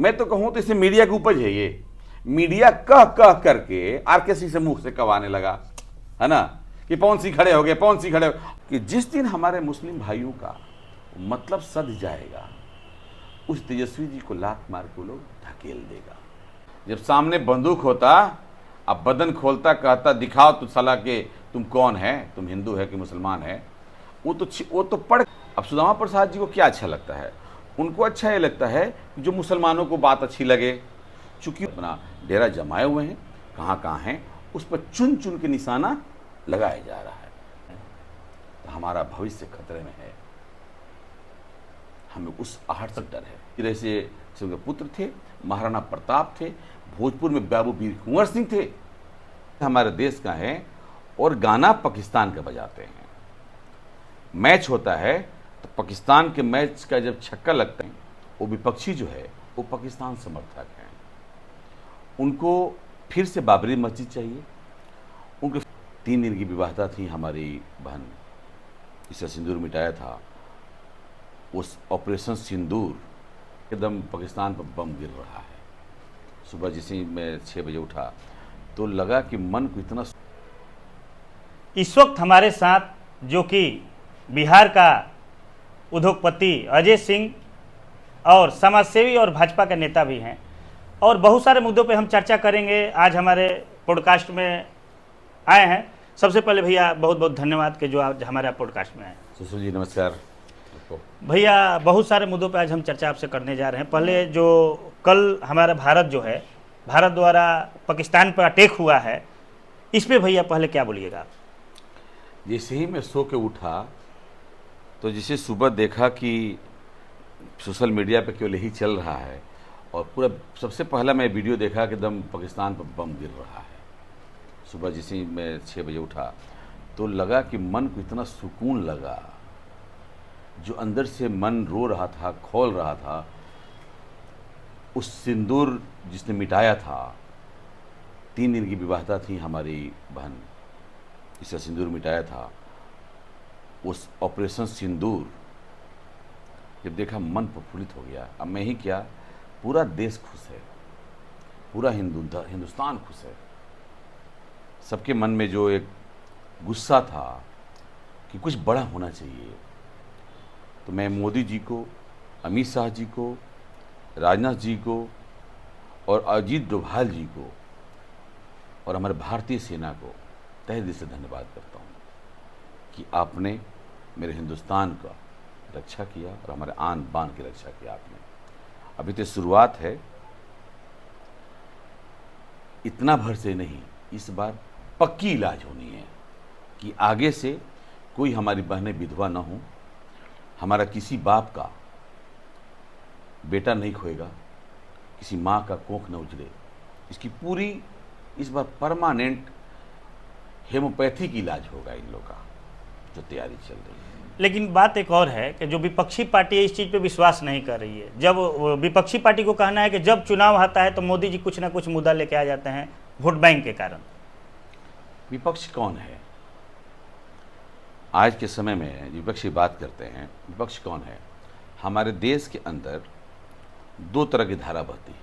मैं तो कहूं तो इसे मीडिया की उपज है। ये मीडिया कह कह करके आरकेसी से मुंह से कवाने लगा है ना, कि पवन सिंह खड़े हो गए, पवन सिंह खड़े हो, कि जिस दिन हमारे मुस्लिम भाइयों का मतलब सध जाएगा उस तेजस्वी जी को लात मार के वो लोग ढकेल देगा। जब सामने बंदूक होता, अब बदन खोलता, कहता दिखाओ तो साला के तुम कौन है, तुम हिंदू है कि मुसलमान है, वो तो पढ़। अब सुदामा प्रसाद जी को क्या अच्छा लगता है? उनको अच्छा ये लगता है कि जो मुसलमानों को बात अच्छी लगे, चूंकि अपना डेरा जमाए हुए हैं, कहाँ कहाँ हैं, उस पर चुन चुन के निशाना लगाया जा रहा है। तो हमारा भविष्य खतरे में है, हमें उस आहट से डर है। जैसे उनके पुत्र थे, महाराणा प्रताप थे, भोजपुर में बाबू वीर कुंवर सिंह थे, हमारे देश का है, और गाना पाकिस्तान का बजाते हैं। मैच होता है तो पाकिस्तान के मैच का जब छक्का लगता है, वो विपक्षी जो है वो पाकिस्तान समर्थक हैं, उनको फिर से बाबरी मस्जिद चाहिए। उनके 3 दिन की विवाहता थी हमारी बहन, इससे सिंदूर मिटाया था, उस ऑपरेशन सिंदूर एकदम पाकिस्तान पर बम गिर रहा है। सुबह जैसे मैं 6 बजे उठा तो लगा कि मन को इतना। इस वक्त हमारे साथ जो कि बिहार का उद्योगपति अजय सिंह और समाजसेवी और भाजपा के नेता भी हैं, और बहुत सारे मुद्दों पे हम चर्चा करेंगे। आज हमारे पॉडकास्ट में आए हैं। सबसे पहले भैया बहुत बहुत धन्यवाद कि जो आज हमारे पॉडकास्ट में आए। सुशील जी नमस्कार। भैया बहुत सारे मुद्दों पे आज हम चर्चा आपसे करने जा रहे हैं। पहले जो कल हमारा भारत जो है, भारत द्वारा पाकिस्तान पर अटैक हुआ है, इस पे भैया पहले क्या बोलिएगा? जैसे ही मैं सो के उठा तो जिसे सुबह देखा कि सोशल मीडिया पे केवल यही चल रहा है, और पूरा सबसे पहला मैं वीडियो देखा कि एकदम पाकिस्तान पर बम गिर रहा है। सुबह जैसे ही मैं 6 बजे उठा तो लगा कि मन को इतना सुकून लगा, जो अंदर से मन रो रहा था, खौल रहा था, उस सिंदूर जिसने मिटाया था, 3 दिन की विवाहता थी हमारी बहन, इससे सिंदूर मिटाया था, उस ऑपरेशन सिंदूर जब देखा मन प्रफुल्लित हो गया। अब मैं ही क्या, पूरा देश खुश है, पूरा हिंदुस्तान खुश है। सबके मन में जो एक गुस्सा था कि कुछ बड़ा होना चाहिए, तो मैं मोदी जी को, अमित शाह जी को, राजनाथ जी को और अजीत डोभाल जी को और हमारे भारतीय सेना को तहे दिल से धन्यवाद करता हूँ कि आपने मेरे हिंदुस्तान का रक्षा किया और हमारे आन बान की रक्षा किया आपने। अभी तो शुरुआत है, इतना भर से नहीं, इस बार पक्की इलाज होनी है कि आगे से कोई हमारी बहनें विधवा न हो, हमारा किसी बाप का बेटा नहीं खोएगा, किसी माँ का कोख न उजड़े। इसकी पूरी इस बार परमानेंट हेमोपैथिक इलाज होगा इन लोगों का, जो तैयारी चल रही है। लेकिन बात एक और है कि जो विपक्षी पार्टी है इस चीज़ पे विश्वास नहीं कर रही है। जब विपक्षी पार्टी को कहना है कि जब चुनाव आता है तो मोदी जी कुछ ना कुछ मुद्दा लेके आ जाते हैं वोट बैंक के कारण। विपक्ष कौन है आज के समय में? विपक्ष की बात करते हैं, विपक्ष कौन है? हमारे देश के अंदर 2 तरह की धारा बहती है,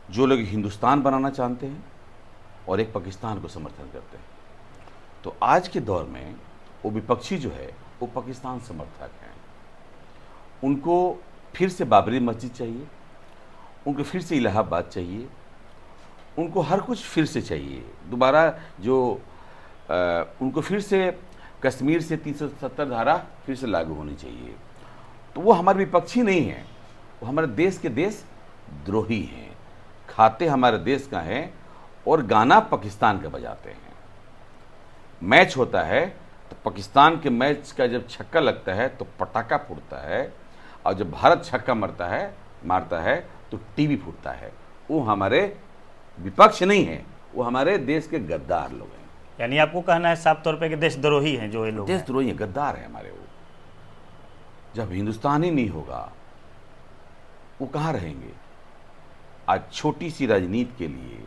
जो लोग हिंदुस्तान बनाना चाहते हैं और एक पाकिस्तान को समर्थन करते हैं। तो आज के दौर में वो विपक्षी जो है वो पाकिस्तान समर्थक हैं, उनको फिर से बाबरी मस्जिद चाहिए, उनको फिर से इलाहाबाद चाहिए, उनको हर कुछ फिर से चाहिए दोबारा, जो उनको फिर से कश्मीर से 370 धारा फिर से लागू होनी चाहिए। तो वो हमारे विपक्षी नहीं हैं, वो हमारे देश के देश द्रोही हैं, खाते हमारे देश का हैं और गाना पाकिस्तान का बजाते हैं। मैच होता है तो पाकिस्तान के मैच का जब छक्का लगता है तो पटाखा फूटता है, और जब भारत छक्का मारता है तो टीवी फूटता है। वो हमारे विपक्ष नहीं है, वो हमारे देश के गद्दार लोग हैं। यानी आपको कहना है साफ तौर पे कि देशद्रोही हैं जो ये लोग? देशद्रोही हैं, गद्दार हैं हमारे वो। जब हिंदुस्तान ही नहीं होगा वो कहाँ रहेंगे? आज छोटी सी राजनीति के लिए,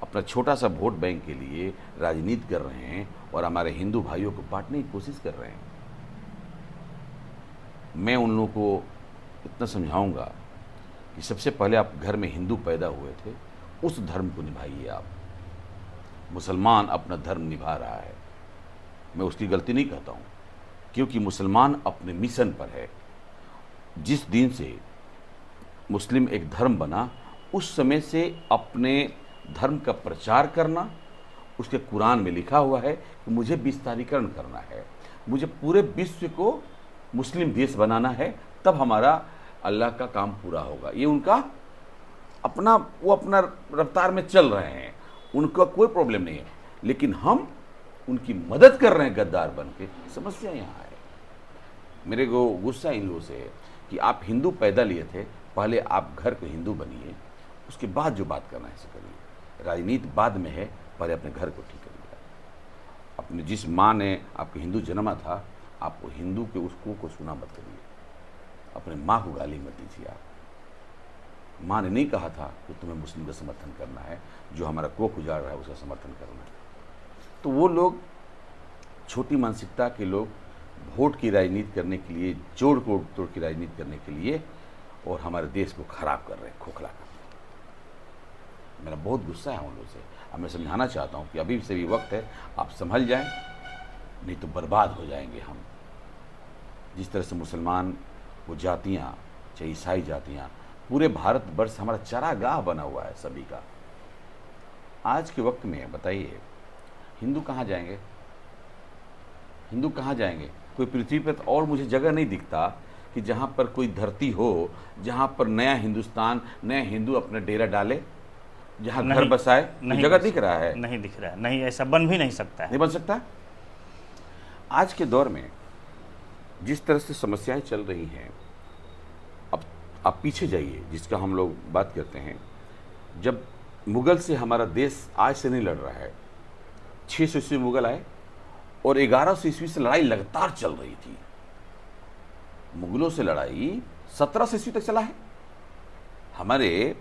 अपना छोटा सा वोट बैंक के लिए राजनीति कर रहे हैं और हमारे हिंदू भाइयों को बांटने की कोशिश कर रहे हैं। मैं उन लोगों को इतना समझाऊंगा कि सबसे पहले आप घर में हिंदू पैदा हुए थे, उस धर्म को निभाइए आप। मुसलमान अपना धर्म निभा रहा है, मैं उसकी गलती नहीं कहता हूँ, क्योंकि मुसलमान अपने मिशन पर है। जिस दिन से मुस्लिम एक धर्म बना, उस समय से अपने धर्म का प्रचार करना, उसके कुरान में लिखा हुआ है कि मुझे विस्तारीकरण करना है, मुझे पूरे विश्व को मुस्लिम देश बनाना है, तब हमारा अल्लाह का काम पूरा होगा। ये उनका वो अपना रफ्तार में चल रहे हैं, उनका कोई प्रॉब्लम नहीं है, लेकिन हम उनकी मदद कर रहे हैं गद्दार बन के। समस्या यहाँ है। मेरे को गुस्सा इन लोगों से है कि आप हिंदू पैदा लिए थे, पहले आप घर के हिंदू बनिए, उसके बाद जो बात करना है ऐसे करिए। राजनीति बाद में है, पहले अपने घर को ठीक करिए। अपने जिस माँ ने आपको हिंदू जन्मा था, आपको हिंदू के उसको को सुना मत करिए। अपने माँ को गाली मत दीजिए। आप माँ ने नहीं कहा था कि तुम्हें मुस्लिम का समर्थन करना है, जो हमारा कोख उजाड़ रहा है उसका समर्थन करना है। तो वो लोग छोटी मानसिकता के लोग वोट की राजनीति करने के लिए, जोड़ तोड़ की राजनीति करने के लिए, और हमारे देश को खराब कर रहे हैं, खोखला कर रहे हैं। मेरा बहुत गुस्सा है उन लोगों से। अब मैं समझाना चाहता हूँ कि अभी से भी वक्त है, आप संभल जाएं, नहीं तो बर्बाद हो जाएंगे हम। जिस तरह से मुसलमान वो जातियाँ, चाहे ईसाई जातियाँ, पूरे भारतवर्ष हमारा चरागाह बना हुआ है सभी का। आज के वक्त में बताइए, हिंदू कहाँ जाएंगे? हिंदू कहाँ जाएंगे? कोई पृथ्वी पर और मुझे जगह नहीं दिखता कि जहाँ पर कोई धरती हो, जहाँ पर नया हिंदुस्तान, नया हिंदू अपना डेरा डाले, जहाँ घर बसाए। नहीं जगह दिख रहा है? नहीं दिख रहा है, नहीं, ऐसा बन भी नहीं सकता है, नहीं बन सकता। आज के दौर में जिस तरह से समस्याएं चल रही हैं, अब आप पीछे जाइए, जिसका हम लोग बात करते हैं। जब मुगल से हमारा देश आज से नहीं लड़ रहा है, 600 ईस्वी मुगल आए और 1100 ईस्वी से लड़ाई लगातार चल रही थी। मुगलों से लड़ाई 1700 ईस्वी तक चला है। हमारे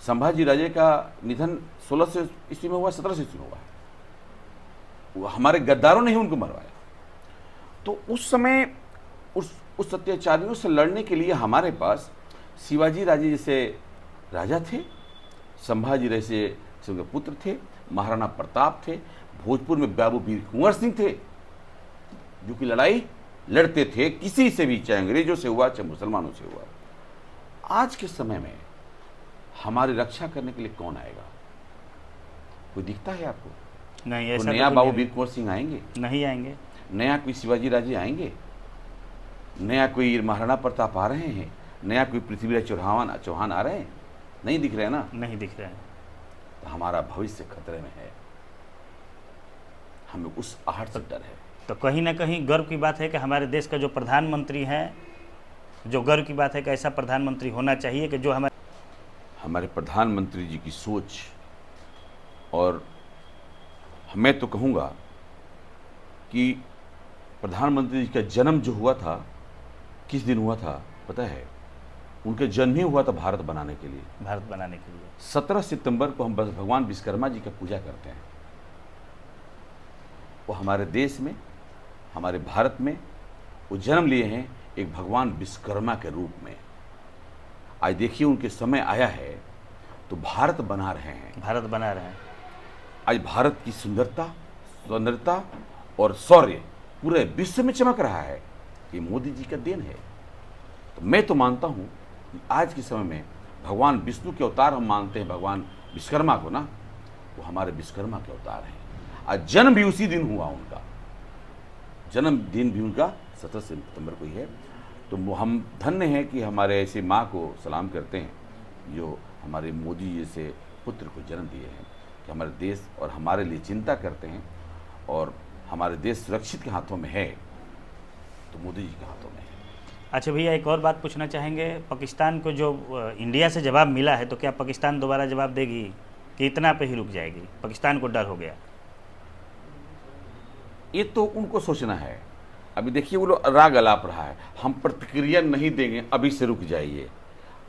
संभाजी राजे का निधन 1600 ईस्वी में हुआ, 1700 ईस्वी में हुआ है। वो हमारे गद्दारों ने ही उनको मरवाया। तो उस समय उस अत्याचारियों से लड़ने के लिए हमारे पास शिवाजी राजे जैसे राजा थे, संभाजी जैसे उनके पुत्र थे, महाराणा प्रताप थे, भोजपुर में बाबू वीर कुंवर सिंह थे, जो कि लड़ाई लड़ते थे किसी से भी, चाहे अंग्रेजों से हुआ चाहे मुसलमानों से हुआ। आज के समय में हमारी रक्षा करने के लिए कौन आएगा? कोई दिखता है आपको? नहीं, ऐसा नया बाबू वीर कुंवर सिंह आएंगे? नहीं आएंगे। नया कोई शिवाजी राजे आएंगे? नया कोई महाराणा प्रताप आ रहे हैं? नया कोई पृथ्वीराज चौहान आ रहे हैं? नहीं दिख रहे हैं ना? नहीं दिख रहे हैं। तो हमारा भविष्य खतरे में है, हमें उस आहट से डर है। तो कहीं ना कहीं गर्व की बात है कि हमारे देश का जो प्रधानमंत्री हैं, जो गर्व की बात है कि ऐसा प्रधानमंत्री होना चाहिए कि जो हमारे प्रधानमंत्री जी की सोच, और मैं तो कहूँगा कि प्रधानमंत्री जी का जन्म जो हुआ था, किस दिन हुआ था पता है? उनका जन्म ही हुआ था भारत बनाने के लिए। भारत बनाने के लिए 17 सितंबर को हम भगवान विश्वकर्मा जी का पूजा करते हैं। वो हमारे देश में, हमारे भारत में वो जन्म लिए हैं एक भगवान विश्वकर्मा के रूप में। आज देखिए उनके समय आया है तो भारत बना रहे हैं। भारत बना रहे हैं। आज भारत की सुंदरता और शौर्य पूरे विश्व में चमक रहा है। ये मोदी जी का देन है। तो मैं तो मानता हूँ कि आज के समय में भगवान विष्णु के अवतार हम मानते हैं, भगवान विश्वकर्मा को ना, वो हमारे विश्वकर्मा के अवतार हैं। आज जन्म भी उसी दिन हुआ, उनका जन्मदिन भी उनका 17 सितंबर को ही है। तो हम धन्य हैं कि हमारे ऐसे माँ को सलाम करते हैं जो हमारे मोदी जी जैसे पुत्र को जन्म दिए हैं, कि हमारे देश और हमारे लिए चिंता करते हैं। और हमारे देश सुरक्षित के हाथों में है तो मोदी जी के हाथों में है। अच्छा भैया, एक और बात पूछना चाहेंगे। पाकिस्तान को जो इंडिया से जवाब मिला है, तो क्या पाकिस्तान दोबारा जवाब देगी कि इतना पे ही रुक जाएगी? पाकिस्तान को डर हो गया। ये तो उनको सोचना है। अभी देखिए वो लोग राग अलाप रहा है, हम प्रतिक्रिया नहीं देंगे, अभी से रुक जाइए।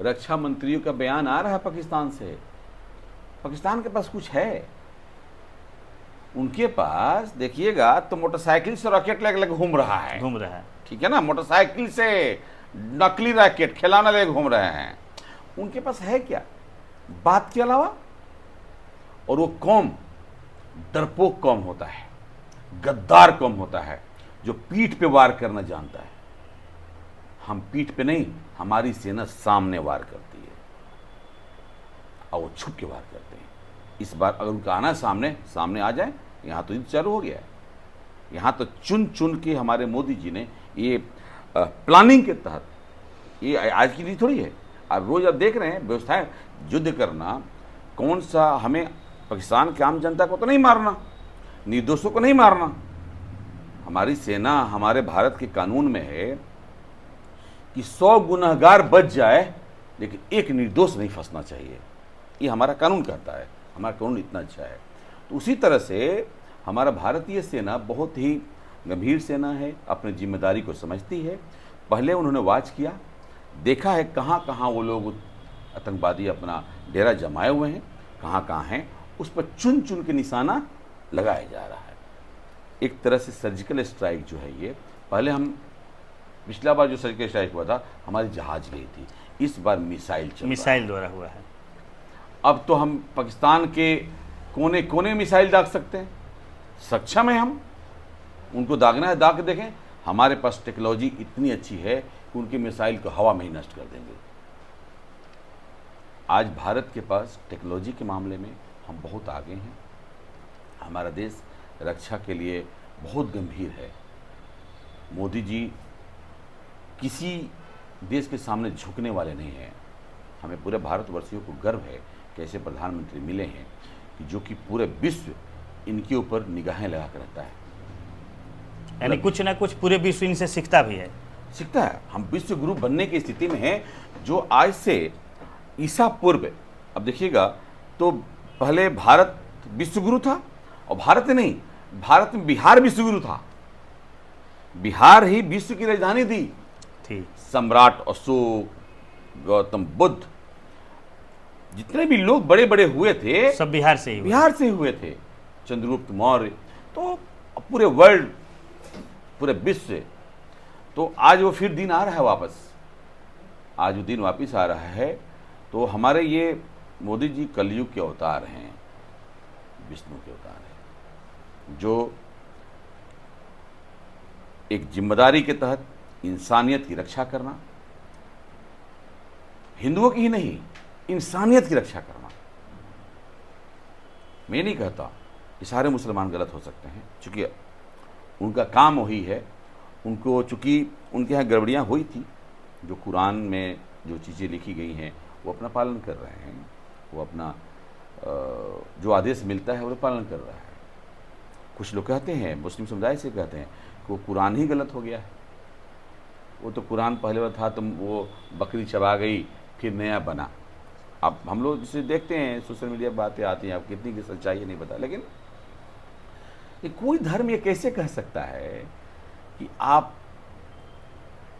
रक्षा मंत्रियों का बयान आ रहा है पाकिस्तान से। पाकिस्तान के पास कुछ है, उनके पास देखिएगा तो मोटरसाइकिल से रॉकेट लेकर घूम रहा है, ठीक है ना? मोटरसाइकिल से नकली रॉकेट खिलौना लेकर घूम रहे हैं। उनके पास है क्या बात के अलावा? और वो कौम डरपोक कौम होता है, गद्दार कौम होता है, जो पीठ पे वार करना जानता है। हम पीठ पे नहीं, हमारी सेना सामने वार करती है और वो छुप के वार करते हैं। इस बार अगर उनका आना सामने आ जाए, यहाँ तो युद्ध चालू हो गया है। यहाँ तो चुन चुन के हमारे मोदी जी ने ये प्लानिंग के तहत, ये आज की नहीं थोड़ी है, अब रोज आप देख रहे हैं व्यवस्थाएं, युद्ध करना कौन सा, हमें पाकिस्तान की आम जनता को तो नहीं मारना, निर्दोषों को नहीं मारना। हमारी सेना, हमारे भारत के कानून में है कि 100 गुनहगार बच जाए लेकिन एक निर्दोष नहीं फंसना चाहिए, ये हमारा कानून कहता है। हमारा कानून इतना अच्छा है। तो उसी तरह से हमारा भारतीय सेना बहुत ही गंभीर सेना है, अपनी जिम्मेदारी को समझती है। पहले उन्होंने वाच किया, देखा है कहाँ कहाँ वो लोग आतंकवादी अपना डेरा जमाए हुए हैं, कहाँ कहाँ हैं, उस पर चुन चुन के निशाना लगाया जा रहा है। एक तरह से सर्जिकल स्ट्राइक जो है ये, पहले हम पिछला बार जो सर्जिकल स्ट्राइक हुआ था हमारी जहाज गई थी, इस बार मिसाइल द्वारा हुआ है। अब तो हम पाकिस्तान के कोने कोने मिसाइल दाग सकते हैं, सक्षम है हम। उनको दागना है, दाग के देखें। हमारे पास टेक्नोलॉजी इतनी अच्छी है कि उनके मिसाइल को हवा में ही नष्ट कर देंगे। आज भारत के पास टेक्नोलॉजी के मामले में हम बहुत आगे हैं। हमारा देश रक्षा के लिए बहुत गंभीर है। मोदी जी किसी देश के सामने झुकने वाले नहीं हैं। हमें पूरे भारतवर्षियों को गर्व है कि ऐसे प्रधानमंत्री मिले हैं कि जो कि पूरे विश्व इनके ऊपर निगाहें लगा कर रहता है। यानी कुछ ना कुछ पूरे विश्व इनसे सीखता भी है। सीखता है। हम विश्व गुरु बनने की स्थिति में हैं, जो आज से ईसा पूर्व, अब देखिएगा, तो पहले भारत विश्व गुरु था, और भारत नहीं, भारत में बिहार विश्व गुरु था। बिहार ही विश्व की राजधानी थी। सम्राट अशोक, गौतम बुद्ध, जितने भी लोग बड़े बड़े हुए थे सब बिहार से ही हुए थे। चंद्रगुप्त मौर्य, तो पूरे वर्ल्ड, पूरे विश्व से। तो आज वो फिर दिन आ रहा है वापस, आज वो दिन वापस आ रहा है। तो हमारे ये मोदी जी कलयुग के अवतार हैं, विष्णु के अवतार हैं, जो एक जिम्मेदारी के तहत इंसानियत की रक्षा करना, हिंदुओं की ही नहीं, इंसानियत की रक्षा करना। मैं नहीं कहता कि सारे मुसलमान गलत हो सकते हैं, चूंकि उनका काम वही है। उनको चूंकि उनके यहाँ गड़बड़ियाँ हुई थी, जो कुरान में जो चीज़ें लिखी गई हैं वो अपना पालन कर रहे हैं, वो अपना जो आदेश मिलता है वो पालन कर रहा है। कुछ लोग कहते हैं, मुस्लिम समुदाय से कहते हैं कि वो कुरान ही गलत हो गया है। वो तो कुरान पहले वाला था, तुम वो बकरी चबा गई फिर नया बना। अब हम लोग जिसे देखते हैं सोशल मीडिया पर बातें आती हैं, अब कितनी की सच्चाई है नहीं पता, लेकिन ये कोई धर्म ये कैसे कह सकता है कि आप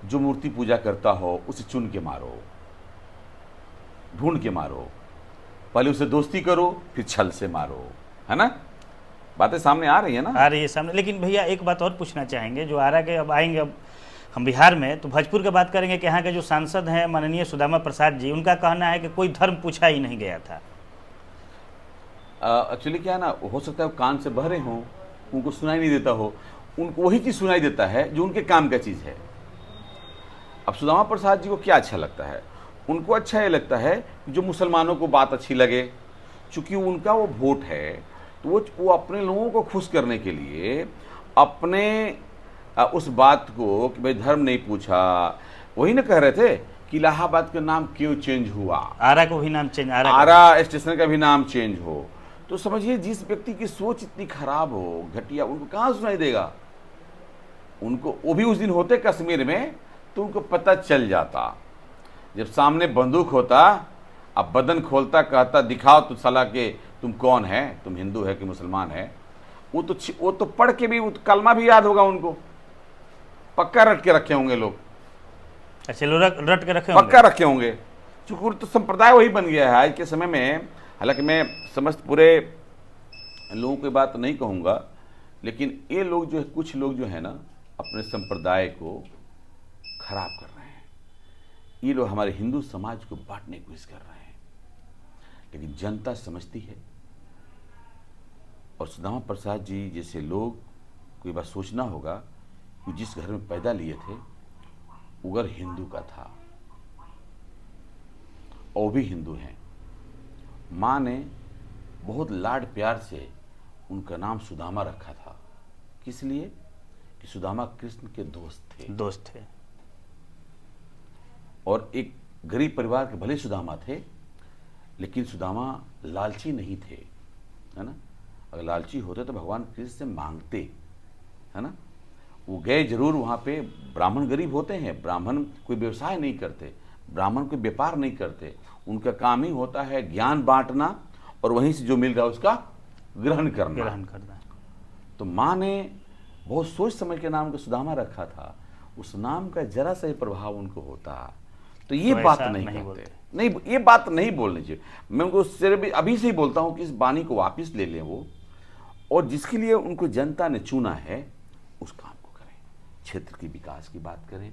जो मूर्ति पूजा करता हो उसे चुन के मारो, ढूंढ के मारो, पहले उसे दोस्ती करो फिर छल से मारो, है ना? बातें सामने आ रही है ना? आ रही है सामने। लेकिन भैया एक बात और पूछना चाहेंगे, जो आ रहा है, अब आएंगे, अब हम बिहार में तो भोजपुर की बात करेंगे कि यहाँ के जो सांसद हैं माननीय सुदामा प्रसाद जी, उनका कहना है कि कोई धर्म पूछा ही नहीं गया था। एक्चुअली क्या है ना, हो सकता है वो कान से बहरे हों, उनको सुनाई नहीं देता हो, उनको वही चीज़ सुनाई देता है जो उनके काम का चीज़ है। अब सुदामा प्रसाद जी को क्या अच्छा लगता है? उनको अच्छा ये लगता है कि जो मुसलमानों को बात अच्छी लगे, चूँकि उनका वो वोट है, तो वो अपने लोगों को खुश करने के लिए अपने उस बात को कि भाई धर्म नहीं पूछा, वही ना कह रहे थे कि इलाहाबाद का नाम क्यों चेंज हुआ, आरा को भी नाम चेंज, आरा स्टेशन का भी नाम चेंज हो। तो समझिए जिस व्यक्ति की सोच इतनी खराब हो, घटिया, उनको कहाँ सुनाई देगा? उनको, वो भी उस दिन होते कश्मीर में, तो उनको पता चल जाता। जब सामने बंदूक होता, अब बदन खोलता, कहता दिखाओ तो साला के तुम कौन है, तुम हिंदू है कि मुसलमान है। वो तो पढ़ के भी, वो तो कलमा भी याद होगा उनको, पक्का रट के रखे होंगे लोग। अच्छा, लोग रट के रखे पक्का रखे होंगे, चूंकि तो संप्रदाय वही बन गया है आज के समय में। हालांकि मैं समस्त पूरे लोगों की बात नहीं कहूँगा, लेकिन ये लोग जो है, कुछ लोग जो है ना, अपने संप्रदाय को खराब कर रहे हैं। ये लोग हमारे हिंदू समाज को बांटने की कोशिश कर रहे हैं, लेकिन जनता समझती है। और सुदामा प्रसाद जी जैसे लोग को ये बात सोचना होगा कि जिस घर में पैदा लिए थे वो घर हिंदू का था और वो भी हिंदू हैं। माँ ने बहुत लाड प्यार से उनका नाम सुदामा रखा था। किस लिए? कि सुदामा कृष्ण के दोस्त थे। और एक गरीब परिवार के भले सुदामा थे, लेकिन सुदामा लालची नहीं थे, है ना। अगर लालची होते तो भगवान कृष्ण से मांगते, है ना। वो गए जरूर वहाँ पे। ब्राह्मण गरीब होते हैं, ब्राह्मण कोई व्यवसाय नहीं करते, ब्राह्मण कोई व्यापार नहीं करते, उनका काम ही होता है ज्ञान बांटना और वहीं से जो मिल रहा है उसका ग्रहण करना। तो माँ ने बहुत सोच समझ के नाम को सुदामा रखा था। उस नाम का जरा सा ही प्रभाव उनको होता तो ये तो बात ऐसा नहीं नहीं करते। बोलते। नहीं, ये बात नहीं बोलनी चाहिए। मैं उनको सिर्फ अभी से ही बोलता हूँ कि इस बानी को वापस ले लें वो, और जिसके लिए उनको जनता ने चुना है उस काम को करें। क्षेत्र की विकास की बात करें,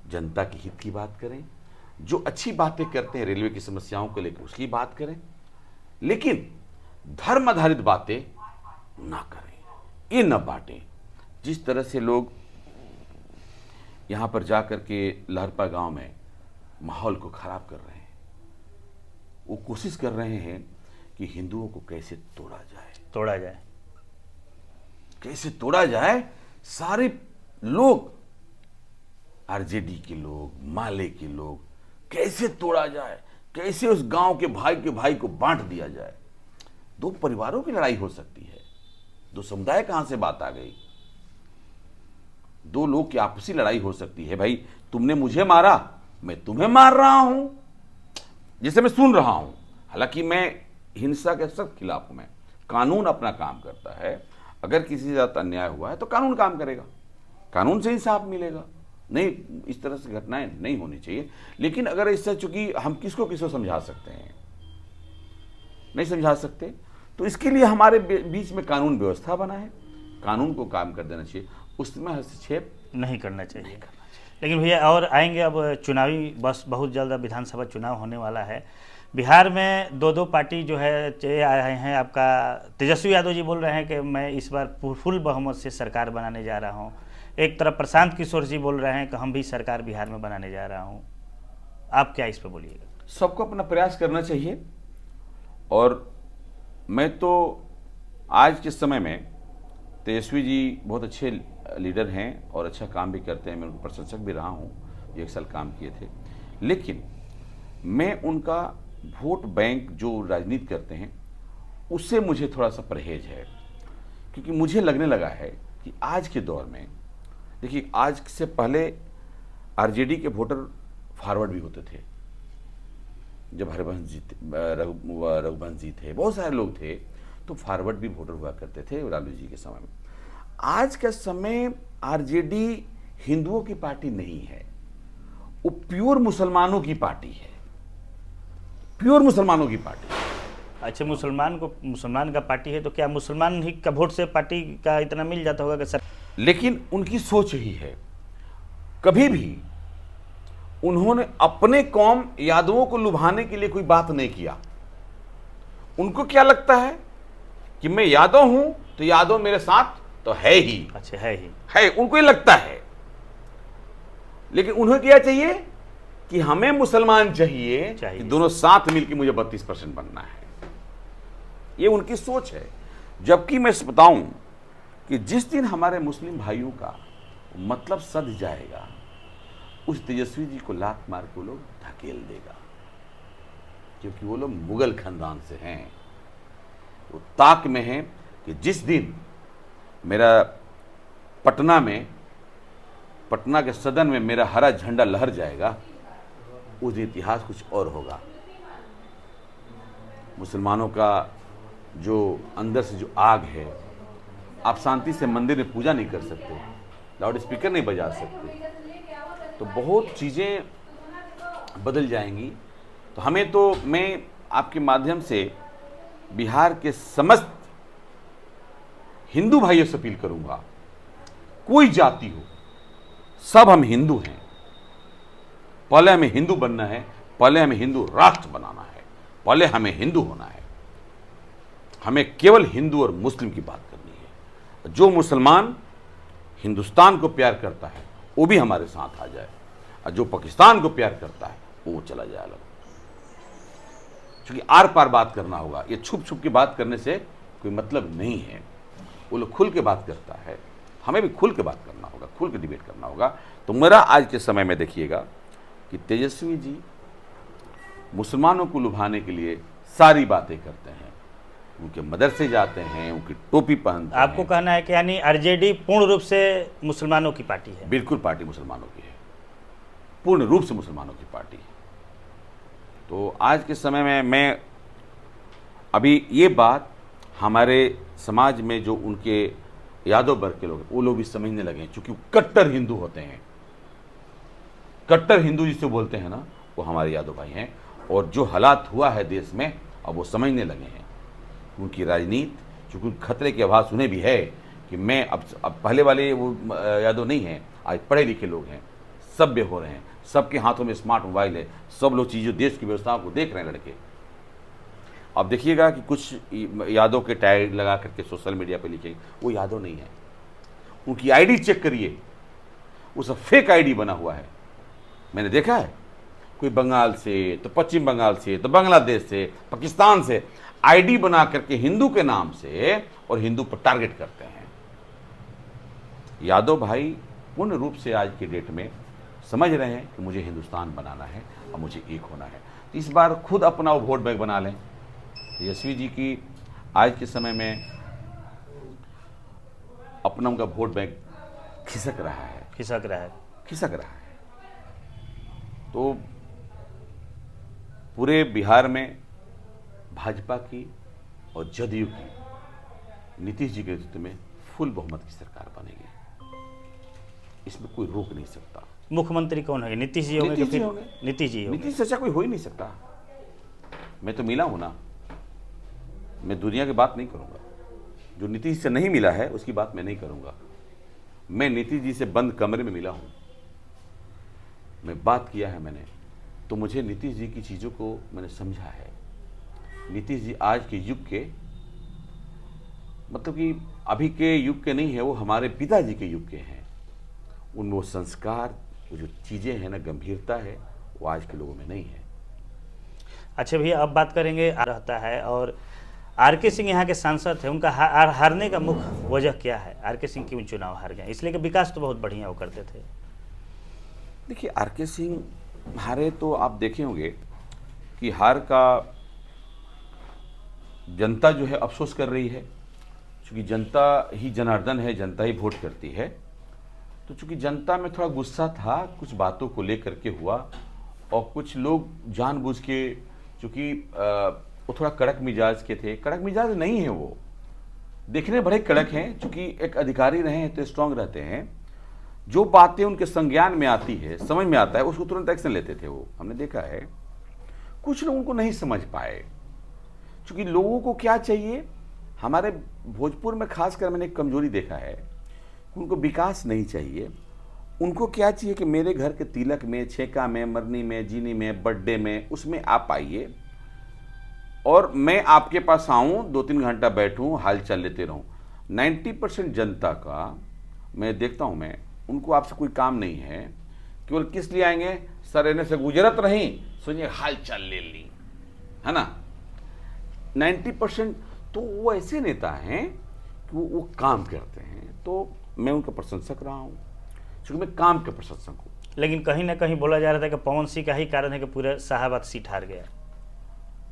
जनता के हित की बात करें, जो अच्छी बातें करते हैं रेलवे की समस्याओं को लेकर उसकी बात करें, लेकिन धर्म आधारित बातें ना करें, ये न बांटें। जिस तरह से लोग यहाँ पर जाकर के लहरपा गांव में माहौल को खराब कर रहे हैं, वो कोशिश कर रहे हैं कि हिंदुओं को कैसे तोड़ा जाए, कैसे तोड़ा जाए। सारे लोग, आरजेडी के लोग, माले के लोग, कैसे तोड़ा जाए, कैसे उस गांव के भाई को बांट दिया जाए। दो परिवारों की लड़ाई हो सकती है, दो समुदाय कहां से बात आ गई, दो लोग की आपसी लड़ाई हो सकती है। भाई तुमने मुझे मारा, मैं तुम्हें मार रहा हूं, जिसे मैं सुन रहा हूं। हालांकि मैं हिंसा के सख्त खिलाफ हूं। मैं, कानून अपना काम करता है। अगर किसी से ज्यादा अन्याय हुआ है तो कानून काम करेगा, कानून से इंसाफ मिलेगा। नहीं, इस तरह से घटनाएं नहीं होनी चाहिए। लेकिन अगर इससे, चूंकि हम किसको समझा सकते हैं, नहीं समझा सकते, तो इसके लिए हमारे बीच में कानून व्यवस्था बना है, कानून को काम कर देना चाहिए, उसमें हस्तक्षेप नहीं करना चाहिए। लेकिन भैया और आएंगे, अब चुनावी बस बहुत जल्द विधानसभा चुनाव होने वाला है। बिहार में दो पार्टी जो है चले आए हैं। आपका तेजस्वी यादव जी बोल रहे हैं कि मैं इस बार फुल बहुमत से सरकार बनाने जा रहा हूं। एक तरफ प्रशांत किशोर जी बोल रहे हैं कि हम भी सरकार बिहार में बनाने जा रहा हूं। आप क्या इस पर बोलिएगा? सबको अपना प्रयास करना चाहिए। और मैं तो आज के समय में, तेजस्वी जी बहुत अच्छे लीडर हैं और अच्छा काम भी करते हैं, मैं उनका प्रशंसक भी रहा हूं, 1 साल काम किए थे। लेकिन मैं उनका वोट बैंक जो राजनीति करते हैं उससे मुझे थोड़ा सा परहेज है, क्योंकि मुझे लगने लगा है कि आज के दौर में, देखिए आज से पहले आरजेडी के वोटर फॉरवर्ड भी होते थे। जब हरिवंश जी, रघुवंश जी थे, बहुत सारे लोग थे, तो फॉरवर्ड भी वोटर हुआ करते थे लालू जी के समय में। आज का समय आरजेडी हिंदुओं की पार्टी नहीं है, वो प्योर मुसलमानों की पार्टी है, प्योर मुसलमानों की पार्टी। अच्छा, मुसलमान का पार्टी है तो क्या मुसलमान ही का वोट से पार्टी का इतना मिल जाता होगा कि सर? लेकिन उनकी सोच ही है, कभी भी उन्होंने अपने कौम यादवों को लुभाने के लिए कोई बात नहीं किया। उनको क्या लगता है कि मैं यादव हूं तो यादव मेरे साथ तो है ही। अच्छा, है ही है, उनको ये लगता है। लेकिन उन्हें क्या चाहिए कि हमें मुसलमान चाहिए। कि दोनों साथ मिलकर मुझे 32% बनना है, ये उनकी सोच है। जबकि मैं बताऊं कि जिस दिन हमारे मुस्लिम भाइयों का मतलब सध जाएगा, उस तेजस्वी जी को लात मार के वो लोग धकेल देगा, क्योंकि वो लोग मुगल खानदान से हैं। वो ताक में है कि जिस दिन मेरा पटना के सदन में मेरा हरा झंडा लहर जाएगा, उस दिन इतिहास कुछ और होगा। मुसलमानों का जो अंदर से जो आग है, आप शांति से मंदिर में पूजा नहीं कर सकते, लाउड स्पीकर नहीं बजा सकते, तो बहुत चीज़ें बदल जाएंगी। तो हमें तो, मैं आपके माध्यम से बिहार के समस्त हिंदू भाइयों से अपील करूंगा, कोई जाति हो, सब हम हिंदू हैं। पहले हमें हिंदू बनना है, पहले हमें हिंदू राष्ट्र बनाना है, पहले हमें हिंदू होना है। हमें केवल हिंदू और मुस्लिम की बात करनी है। जो मुसलमान हिंदुस्तान को प्यार करता है वो भी हमारे साथ आ जाए, और जो पाकिस्तान को प्यार करता है वो चला जाए अलग। क्योंकि आर पार बात करना होगा, ये छुप छुप की बात करने से कोई मतलब नहीं है। वो लोग खुल के बात करता है, हमें भी खुल के बात करना होगा, खुल के डिबेट करना होगा। तो मेरा आज के समय में देखिएगा कि तेजस्वी जी मुसलमानों को लुभाने के लिए सारी बातें करते हैं, उनके मदरसे जाते हैं, उनकी टोपी पहनते हैं। आपको कहना है कि यानी आरजेडी पूर्ण रूप से मुसलमानों की पार्टी है? बिल्कुल, पार्टी मुसलमानों की है, पूर्ण रूप से मुसलमानों की पार्टी है। तो आज के समय में मैं अभी ये बात हमारे समाज में जो उनके यादव वर्ग के लोग, वो लोग भी समझने लगे हैं, चूंकि कट्टर हिंदू होते हैं। कट्टर हिंदू जिसे बोलते हैं ना, वो हमारे यादव भाई हैं। और जो हालात हुआ है देश में, अब वो समझने लगे हैं। उनकी राजनीति, चूंकि खतरे की आभास उन्हें भी है कि मैं अब पहले वाले वो यादव नहीं हैं, आज पढ़े लिखे लोग हैं, सभ्य हो रहे हैं, सबके हाथों में स्मार्ट मोबाइल है, सब लोग चीज़ों देश की व्यवस्थाओं को देख रहे हैं लड़के। अब देखिएगा कि कुछ यादव के टैग लगा करके सोशल मीडिया पे लिखेंगे, वो यादव नहीं है। उनकी आईडी चेक करिए, वो सब फेक आईडी बना हुआ है। मैंने देखा है, कोई बंगाल से, तो पश्चिम बंगाल से, तो बांग्लादेश से, पाकिस्तान से आईडी बना करके हिंदू के नाम से और हिंदू पर टारगेट करते हैं। यादव भाई पूर्ण रूप से आज की डेट में समझ रहे हैं कि मुझे हिंदुस्तान बनाना है और मुझे एक होना है। तो इस बार खुद अपना वो वोट बैंक बना लें। तेजस्वी जी की आज के समय में अपना उनका वोट बैंक खिसक रहा है, खिसक रहा है, खिसक रहा है। तो पूरे बिहार में भाजपा की और जदयू की नीतीश जी के नेतृत्व में फुल बहुमत की सरकार बनेगी, इसमें कोई रोक नहीं सकता। मुख्यमंत्री कौन है? नीतीश जी होंगे? नीतीश जी फिर होंगे। नीतीश जी होंगे। नीतीश से अच्छा कोई हो ही नहीं सकता। मैं तो मिला हूं ना, मैं दुनिया की बात नहीं करूंगा। जो नीतीश से नहीं मिला है उसकी बात मैं नहीं करूंगा। मैं नीतीश जी से बंद कमरे में मिला हूं, मैं बात किया है मैंने, तो मुझे नीतीश जी की चीज़ों को मैंने समझा है। नीतीश जी आज के युग के, मतलब कि अभी के युग के नहीं है, वो हमारे पिताजी के युग के हैं। उनमें वो संस्कार, वो जो चीज़ें हैं ना, गंभीरता है, वो आज के लोगों में नहीं है। अच्छा भैया, अब बात करेंगे रहता है, और आर.के. सिंह यहाँ के सांसद थे, उनका हारने का मुख्य वजह क्या है? आर.के. सिंह क्यों चुनाव हार गए? इसलिए कि विकास तो बहुत बढ़िया वो करते थे। देखिए, आर.के. सिंह हारे तो आप देखे होंगे कि हार का जनता जो है अफसोस कर रही है, क्योंकि जनता ही जनार्दन है, जनता ही वोट करती है। तो चूंकि जनता में थोड़ा गुस्सा था कुछ बातों को लेकर के हुआ, और कुछ लोग जानबूझ के, चूंकि वो थोड़ा कड़क मिजाज के थे। कड़क मिजाज नहीं है, वो देखने में बड़े कड़क हैं, चूंकि एक अधिकारी रहे हैं तो स्ट्रांग रहते हैं। जो बातें उनके संज्ञान में आती है, समझ में आता है, उसको तुरंत एक्शन लेते थे वो, हमने देखा है। कुछ लोगों को नहीं समझ पाए, क्योंकि लोगों को क्या चाहिए, हमारे भोजपुर में खासकर मैंने एक कमजोरी देखा है, उनको विकास नहीं चाहिए। उनको क्या चाहिए कि मेरे घर के तिलक में, छेका में, मरनी में, जीनी में, बर्थडे में, उसमें आप आइए और मैं आपके पास आऊं, 2-3 घंटा बैठूं, हाल चाल लेते रहूं। 90% जनता का मैं देखता हूं, मैं उनको आपसे कोई काम नहीं है। केवल किस लिए आएंगे, सर एने से गुजरत रही, सुनिए हाल चाल ले ली, है ना। 90% तो वो ऐसे नेता हैं कि वो काम करते हैं। तो मैं उनका प्रशंसक रहा हूं, क्योंकि मैं काम के प्रशंसक हूं। लेकिन कहीं ना कहीं बोला जा रहा था कि पवन सिंह का ही कारण है कि पूरे शाहाबाद सीट हार गया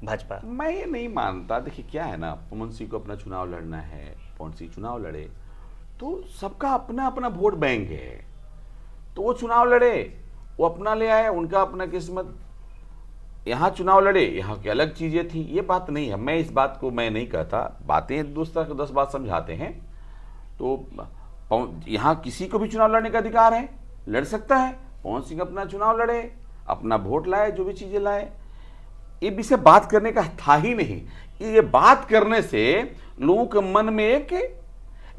भाजपा। मैं ये नहीं मानता। देखिए क्या है ना, पवन सिंह को अपना चुनाव लड़ना है, पवन सिंह चुनाव लड़े, तो सबका अपना अपना वोट बैंक है, तो वो चुनाव लड़े, वो अपना ले आए, उनका अपना किस्मत। यहाँ चुनाव लड़े, यहाँ की अलग चीजें थी, ये बात नहीं है। मैं इस बात को मैं नहीं कहता, बातें दोस्तों को 10 बात समझाते हैं। तो यहाँ किसी को भी चुनाव लड़ने का अधिकार है, लड़ सकता है। पवन सिंह अपना चुनाव लड़े, अपना वोट लाए, जो भी चीजें लाए, ये विषय बात करने का था ही नहीं। ये बात करने से लोगों के मन में एक,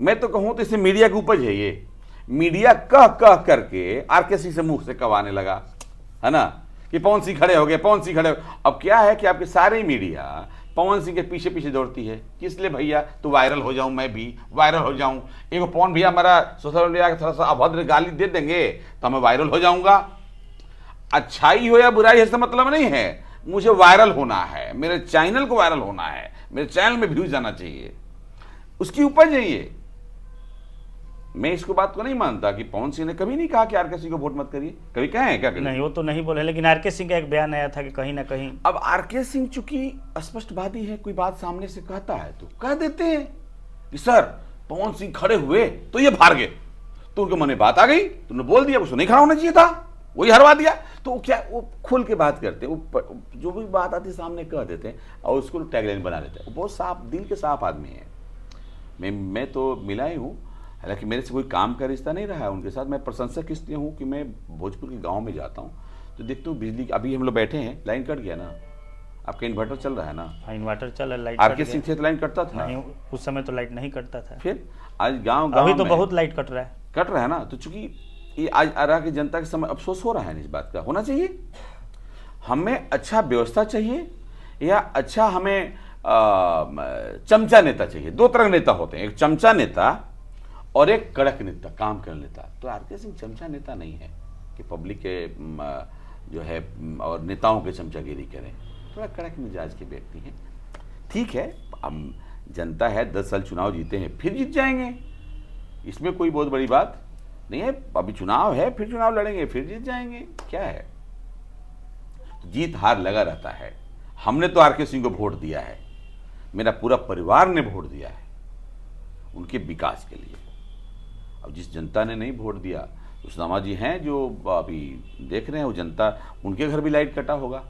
मैं तो कहूं तो इसे मीडिया की उपज है। ये मीडिया कह कह करके आर.के. सिंह से मुंह से कवाने लगा, है ना, कि पवन सिंह खड़े हो गए, पवन सिंह खड़े हो। अब क्या है कि आपके सारे मीडिया पवन सिंह के पीछे पीछे दौड़ती है। किस लिए भैया? तो वायरल हो जाऊं, मैं भी वायरल हो जाऊं। एक पवन भैया हमारा सोशल मीडिया का थोड़ा सा अभद्र गाली दे देंगे तो मैं वायरल हो जाऊंगा। अच्छाई हो या बुराई इसका मतलब नहीं है, मुझे वायरल होना है, मेरे चैनल को वायरल होना है, मेरे चैनल में व्यूज आना चाहिए, उसकी उपज है ये। मैं इसको बात को नहीं मानता कि पवन सिंह ने कभी नहीं कहा कि आरके सिंह को वोट मत करिए, कभी कहे हैं क्या? नहीं, वो तो नहीं बोले, लेकिन आरके सिंह का एक बयान आया था कि कहीं ना कहीं। अब आरके सिंह चूंकि स्पष्टवादी है, कोई बात सामने से कहता है तो कह देते हैं कि सर पवन सिंह खड़े हुए तो ये हार गए, तो उनके मन में बात आ गई, तुमने बोल दिया, उसको नहीं खड़ा होना चाहिए था, वही हरवा दिया। तो क्या वो खुल के बात करते हैं, वो जो भी बात आती है सामने कह देते हैं और उसको टैगलाइन बना देते हैं। वो बहुत साफ दिल के साफ आदमी है। मैं तो मिला ही हूँ, हालांकि मेरे से कोई काम का रिश्ता नहीं रहा है उनके साथ। मैं प्रशंसक इसलिए हूँ कि मैं भोजपुर के गांव में जाता हूँ तो देखता हूँ बिजली, अभी हम लोग बैठे हैं, लाइन कट गया ना, आपका इन्वर्टर चल रहा है ना? हाँ, इन्वर्टर चल रहा है, लाइट आरके सिंह थे तो लाइन कटता था? नहीं, उस समय तो लाइट नहीं कटता था। फिर आज गाँव अभी तो बहुत लाइट कट रहा है, कट रहा है ना। तो चूंकि ये आज आ रहा कि जनता के समय अफसोस हो रहा है, इस बात का होना चाहिए। हमें अच्छा व्यवस्था चाहिए या अच्छा हमें चमचा नेता चाहिए? दो तरह के नेता होते हैं, एक चमचा नेता और एक कड़क नेता, काम करने नेता। तो आरके सिंह चमचा नेता नहीं है कि पब्लिक के जो है और नेताओं के चमचागिरी करें, थोड़ा कड़क मिजाज के व्यक्ति हैं। ठीक है, हम जनता है, 10 साल चुनाव जीते हैं, फिर जीत जाएंगे, इसमें कोई बहुत बड़ी बात नहीं है। अभी चुनाव है, फिर चुनाव लड़ेंगे, फिर जीत जाएंगे, क्या है? तो जीत हार लगा रहता है। हमने तो आरके सिंह को वोट दिया है, मेरा पूरा परिवार ने वोट दिया है उनके विकास के लिए। अब जिस जनता ने नहीं वोट दिया, तो सुदामा जी हैं जो अभी देख रहे हैं, वो जनता, उनके घर भी लाइट कटा होगा।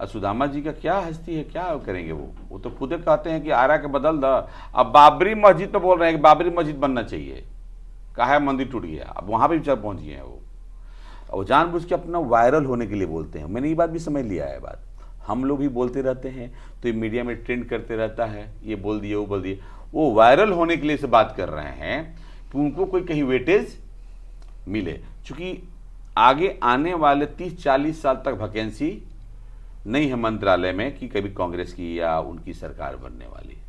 अब सुदामा जी का क्या हस्ती है, क्या करेंगे? वो तो खुद कहते हैं कि आरा के बदल द। अब बाबरी मस्जिद पे बोल रहे हैं कि बाबरी मस्जिद बनना चाहिए, कहा है मंदिर टूट गया, अब वहां भी चल पहुंच गए हैं वो जानबूझ के अपना वायरल होने के लिए बोलते हैं। मैंने ये बात भी समझ लिया है। बात हम लोग भी बोलते रहते हैं तो ये मीडिया में ट्रेंड करते रहता है, ये बोल दिए, वो बोल दिए। वो वायरल होने के लिए से बात कर रहे हैं कि उनको कोई कहीं वेटेज मिले, क्योंकि आगे आने वाले 30-40 साल तक वैकेंसी नहीं है मंत्रालय में कि कभी कांग्रेस की या उनकी सरकार बनने वाली है।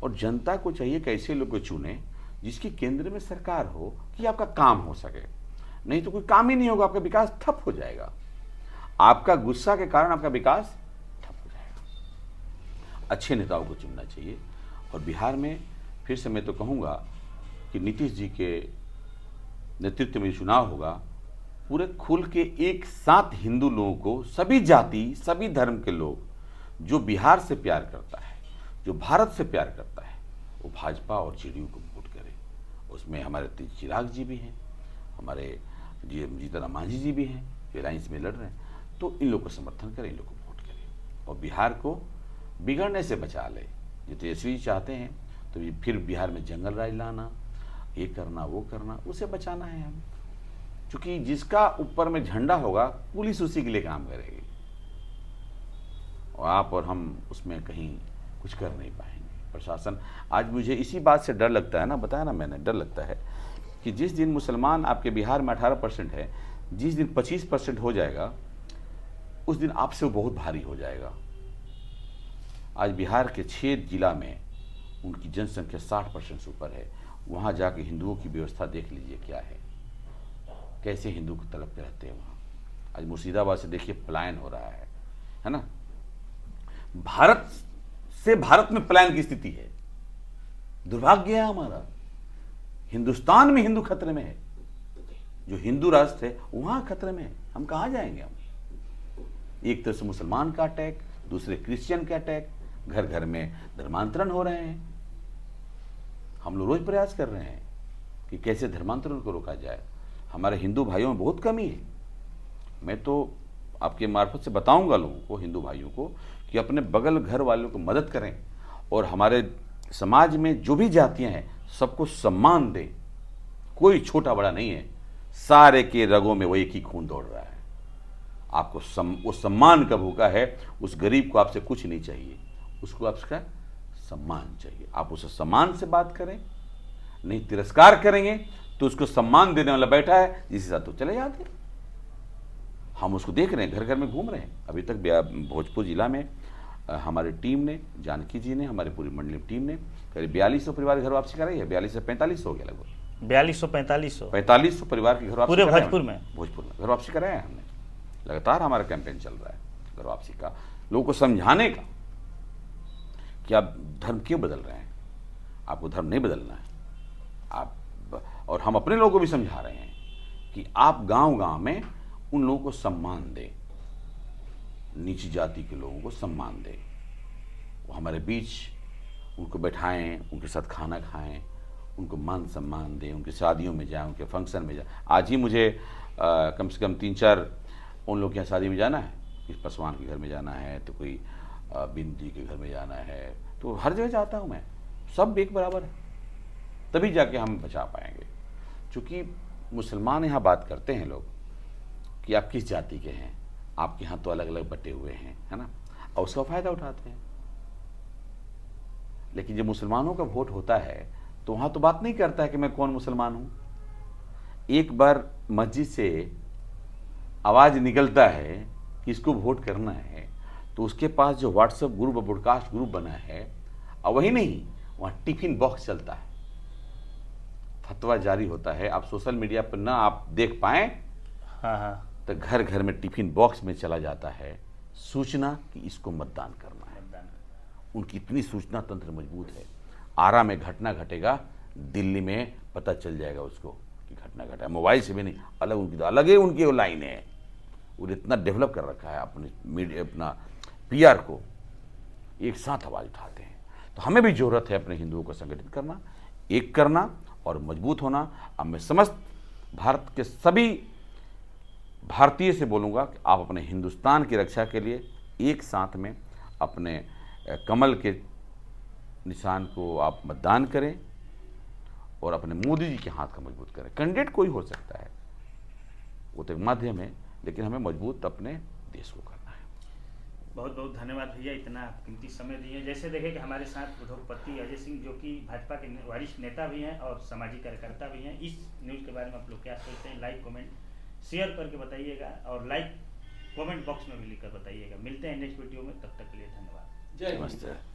और जनता को चाहिए कि ऐसे लोग को चुने जिसकी केंद्र में सरकार हो कि आपका काम हो सके, नहीं तो कोई काम ही नहीं होगा, आपका विकास ठप हो जाएगा। आपका गुस्सा के कारण आपका विकास ठप हो जाएगा। अच्छे नेताओं को चुनना चाहिए। और बिहार में फिर से मैं तो कहूँगा कि नीतीश जी के नेतृत्व में चुनाव होगा, पूरे खुल के एक साथ हिंदू लोगों को, सभी जाति सभी धर्म के लोग जो बिहार से प्यार करता है, जो भारत से प्यार करता है, वो भाजपा और जेडीयू को वोट करे। उसमें हमारे चिराग जी भी हैं, हमारे जीतन मांझी जी भी हैं जो अलायंस में लड़ रहे हैं। तो इन लोग को समर्थन करें, इन लोग को वोट करें और बिहार को बिगड़ने से बचा ले। जो तेजस्वी जी चाहते हैं तो फिर बिहार में जंगल राज लाना, ये करना वो करना, उसे बचाना है हमें। क्योंकि जिसका ऊपर में झंडा होगा, पुलिस उसी के लिए काम करेगी और आप और हम उसमें कहीं कुछ कर नहीं पाएंगे। प्रशासन, आज मुझे इसी बात से डर लगता है ना, बताया ना मैंने, डर लगता है कि जिस दिन मुसलमान आपके बिहार में 18% है, जिस दिन 25% हो जाएगा, उस दिन आपसे वो बहुत भारी हो जाएगा। आज बिहार के 6 जिला में उनकी जनसंख्या 60% से ऊपर है। वहाँ जाके हिंदुओं की व्यवस्था देख लीजिए क्या है, कैसे हिंदू को तड़पते रहते हैं वहाँ। आज मुर्शिदाबाद से देखिए पलायन हो रहा है ना। भारत से भारत में पलायन की स्थिति है, दुर्भाग्य है हमारा। हिंदुस्तान में हिंदू खतरे में है, जो हिंदू राष्ट्र है वहां खतरे में है। हम कहाँ जाएंगे? हम एक तरफ से मुसलमान का अटैक, दूसरे क्रिश्चियन का अटैक, घर घर में धर्मांतरण हो रहे हैं। हम लोग रोज प्रयास कर रहे हैं कि कैसे धर्मांतरण को रोका जाए। हमारे हिंदू भाइयों में बहुत कमी है। मैं तो आपके मार्फत से बताऊंगा लोगों को, हिंदू भाइयों को, कि अपने बगल घर वालों को मदद करें और हमारे समाज में जो भी जातियां हैं सबको सम्मान दें। कोई छोटा बड़ा नहीं है, सारे के रगों में वो एक ही खून दौड़ रहा है। आपको वो सम्मान का भूखा है। उस गरीब को आपसे कुछ नहीं चाहिए, उसको आपका सम्मान चाहिए। आप उसे सम्मान से बात करें, नहीं तिरस्कार करेंगे तो तो उसको सम्मान देने वाला बैठा है, जिसके साथ तो चले जाते हैं। हम उसको देख रहे हैं, घर घर में घूम रहे हैं। अभी तक भोजपुर जिला में हमारी टीम ने, जानकी जी ने, हमारी पूरी मंडली टीम ने करीब 4200 परिवार घर वापसी कराई है। 42 से 45 हो गया लगभग, 4200-4500 परिवार की घर वापसी पूरे कराए भोजपुर हैं। में? भोजपुर में घर वापसी कराया है हमने। लगातार हमारा कैंपेन चल रहा है घर वापसी का, लोगों को समझाने का कि आप धर्म क्यों बदल रहे हैं, आपको धर्म नहीं बदलना है। आप और हम अपने लोगों को भी समझा रहे हैं कि आप गांव-गांव में उन लोगों को सम्मान दें, नीची जाति के लोगों को सम्मान दें, वो हमारे बीच उनको बैठाएं, उनके साथ खाना खाएं, उनको मान सम्मान दें, उनकी शादियों में जाएं, उनके फंक्शन में जाएं। आज ही मुझे कम से कम 3-4 उन लोग के यहाँ शादी में जाना है, किसी पासवान के घर में जाना है, तो कोई बिंदी के घर में जाना है, तो हर जगह जाता हूँ मैं। सब एक बराबर है, तभी जाके हम बचा पाएंगे। क्योंकि मुसलमान यहाँ बात करते हैं लोग कि आप किस जाति के हैं, आपके यहाँ तो अलग अलग बटे हुए हैं, है ना, और उसका फ़ायदा उठाते हैं। लेकिन जब मुसलमानों का वोट होता है तो वहाँ तो बात नहीं करता है कि मैं कौन मुसलमान हूँ। एक बार मस्जिद से आवाज़ निकलता है कि इसको वोट करना है, तो उसके पास जो व्हाट्सएप ग्रुप और ब्रॉडकास्ट ग्रुप बना है, और वही नहीं, वहाँ टिफिन बॉक्स चलता है, फतवा जारी होता है। आप सोशल मीडिया पर ना आप देख पाएँ, हाँ, तो घर घर में टिफिन बॉक्स में चला जाता है सूचना कि इसको मतदान करना है। उनकी इतनी सूचना तंत्र मजबूत है। आरा में घटना घटेगा, दिल्ली में पता चल जाएगा उसको कि घटना घटा है, मोबाइल से भी नहीं, अलग उनकी तो अलग ही उनकी वो लाइन है। वो इतना डेवलप कर रखा है अपने मीडिया, अपना पीआर को एक साथ आवाज़ उठाते हैं। तो हमें भी जरूरत है अपने हिंदुओं को संगठित करना, एक करना और मजबूत होना। अब मैं समस्त भारत के सभी भारतीय से बोलूँगा कि आप अपने हिंदुस्तान की रक्षा के लिए एक साथ में अपने कमल के निशान को आप मतदान करें और अपने मोदी जी के हाथ का मजबूत करें। कैंडिडेट कोई हो सकता है, वो तो एक माध्यम है, लेकिन हमें मजबूत अपने देश को करना है। बहुत बहुत धन्यवाद भैया, इतना कीमती समय दिए। जैसे देखें कि हमारे साथ उद्योगपति अजय सिंह, जो कि भाजपा के वरिष्ठ नेता भी हैं और सामाजिक कार्यकर्ता भी हैं। इस न्यूज़ के बारे में आप लोग क्या सोचते हैं? लाइक, कमेंट, शेयर करके बताइएगा, और लाइक कमेंट बॉक्स में भी लिखकर बताइएगा। मिलते हैं नेक्स्ट वीडियो में, तब तक के लिए धन्यवाद। जय हिंद।